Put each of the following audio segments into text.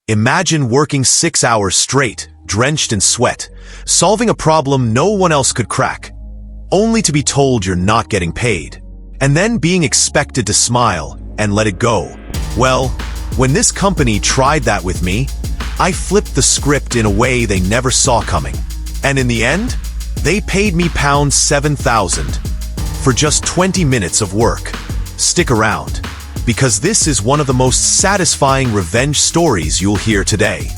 Imagine working 6 hours straight, drenched in sweat, solving a problem no one else could crack, only to be told you're not getting paid, and then being expected to smile and let it go. Well, when this company tried that with me, I flipped the script in a way they never saw coming. And in the end, they paid me £7,000 for just 20 minutes of work. Stick around, because this is one of the most satisfying revenge stories you'll hear today.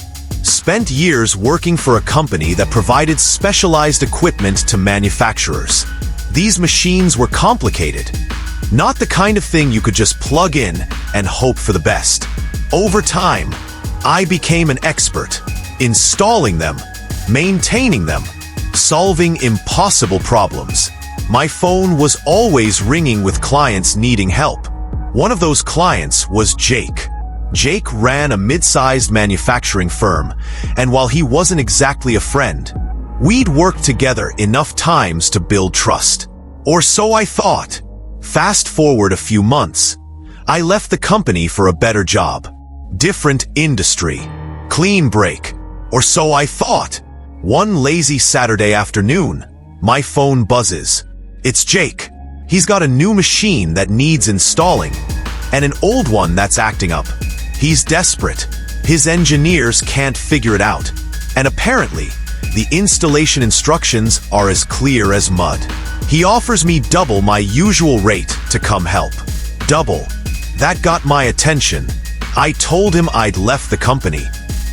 Spent years working for a company that provided specialized equipment to manufacturers. These machines were complicated, not the kind of thing you could just plug in and hope for the best. Over time, I became an expert, installing them, maintaining them, solving impossible problems. My phone was always ringing with clients needing help. One of those clients was Jake. Jake ran a mid-sized manufacturing firm, and while he wasn't exactly a friend, we'd worked together enough times to build trust. Or so I thought. Fast forward a few months, I left the company for a better job. Different industry. Clean break. Or so I thought. One lazy Saturday afternoon, my phone buzzes. It's Jake. He's got a new machine that needs installing, and an old one that's acting up. He's desperate. His engineers can't figure it out, and apparently, the installation instructions are as clear as mud. He offers me double my usual rate to come help. Double. That got my attention. I told him I'd left the company,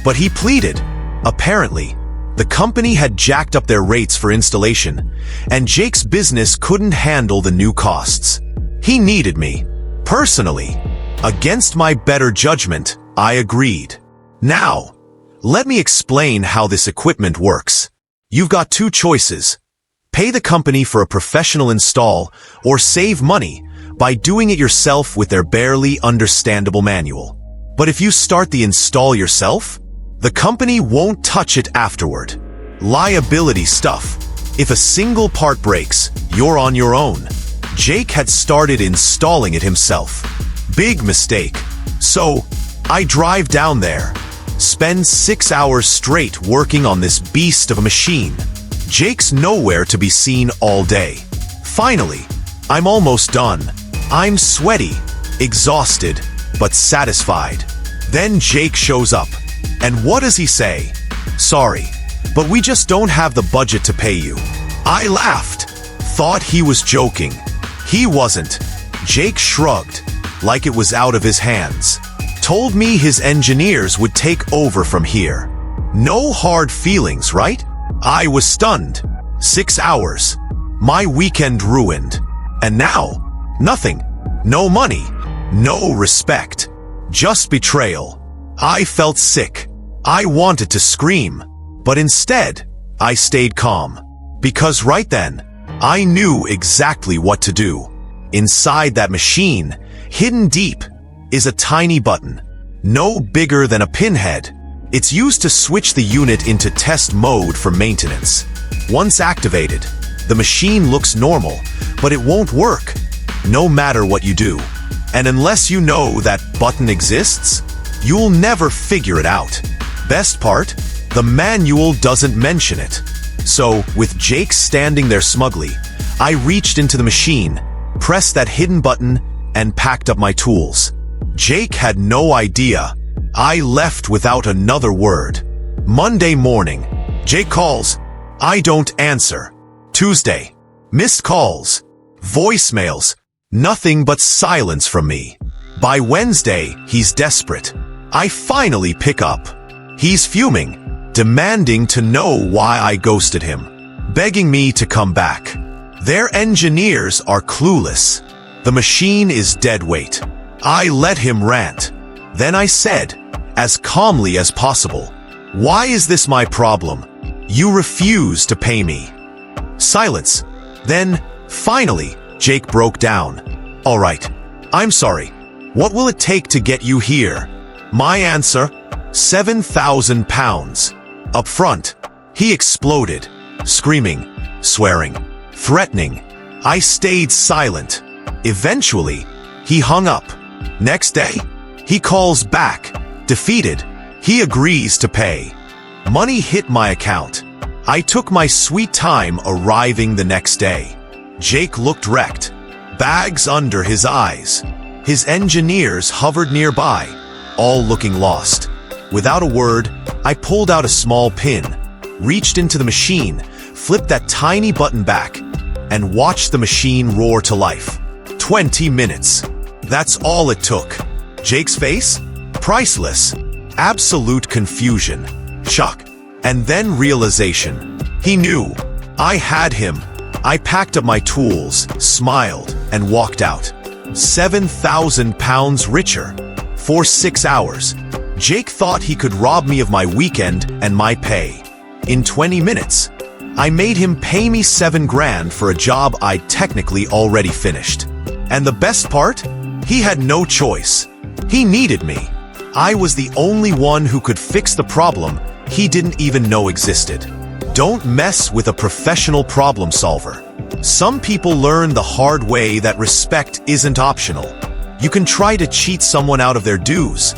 but he pleaded. Apparently, the company had jacked up their rates for installation, and Jake's business couldn't handle the new costs. He needed me. Personally, against my better judgment, I agreed. Now, let me explain how this equipment works. You've got two choices. Pay the company for a professional install, or save money by doing it yourself with their barely understandable manual. But if you start the install yourself, the company won't touch it afterward. Liability stuff. If a single part breaks, you're on your own. Jake had started installing it himself. Big mistake. So, I drive down there, spend 6 hours straight working on this beast of a machine. Jake's nowhere to be seen all day. Finally, I'm almost done. I'm sweaty, exhausted, but satisfied. Then Jake shows up. And what does he say? Sorry, but we just don't have the budget to pay you. I laughed, thought he was joking. He wasn't. Jake shrugged, like it was out of his hands. Told me his engineers would take over from here. No hard feelings, right? I was stunned. 6 hours. My weekend ruined. And now, nothing. No money. No respect. Just betrayal. I felt sick. I wanted to scream. But instead, I stayed calm. Because right then, I knew exactly what to do. Inside that machine, hidden deep, is a tiny button. No bigger than a pinhead. It's used to switch the unit into test mode for maintenance. Once activated, the machine looks normal, but it won't work, no matter what you do. And unless you know that button exists, you'll never figure it out. Best part, the manual doesn't mention it. So, with Jake standing there smugly, I reached into the machine, pressed that hidden button, and packed up my tools. Jake had no idea. I left without another word. Monday morning, Jake calls. I don't answer. Tuesday, missed calls, voicemails, nothing but silence from me. By Wednesday, he's desperate. I finally pick up. He's fuming, demanding to know why I ghosted him, begging me to come back. Their engineers are clueless. The machine is dead weight. I let him rant. Then I said, as calmly as possible, "Why is this my problem? You refuse to pay me." Silence. Then, finally, Jake broke down. "All right, I'm sorry. What will it take to get you here?" My answer, £7,000. Upfront. He exploded, screaming, swearing, threatening. I stayed silent. Eventually, he hung up. Next day, he calls back, defeated. He agrees to pay. Money hit my account. I took my sweet time arriving the next day. Jake looked wrecked, bags under his eyes. His engineers hovered nearby, all looking lost. Without a word, I pulled out a small pin, reached into the machine, flipped that tiny button back, and watched the machine roar to life. 20 minutes. That's all it took. Jake's face? Priceless. Absolute confusion, shock, and then realization. He knew. I had him. I packed up my tools, smiled, and walked out. 7,000 pounds richer. For 6 hours. Jake thought he could rob me of my weekend and my pay. In 20 minutes, I made him pay me 7 grand for a job I'd technically already finished. And the best part? He had no choice. He needed me. I was the only one who could fix the problem he didn't even know existed. Don't mess with a professional problem solver. Some people learn the hard way that respect isn't optional. You can try to cheat someone out of their dues,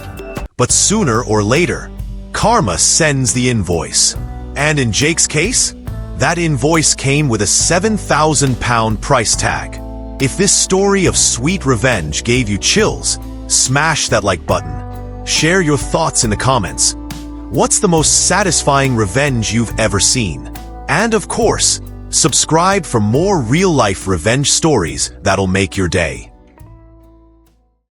but sooner or later, karma sends the invoice. And in Jake's case, that invoice came with a 7,000 pound price tag. If this story of sweet revenge gave you chills, smash that like button. Share your thoughts in the comments. What's the most satisfying revenge you've ever seen? And of course, subscribe for more real-life revenge stories that'll make your day.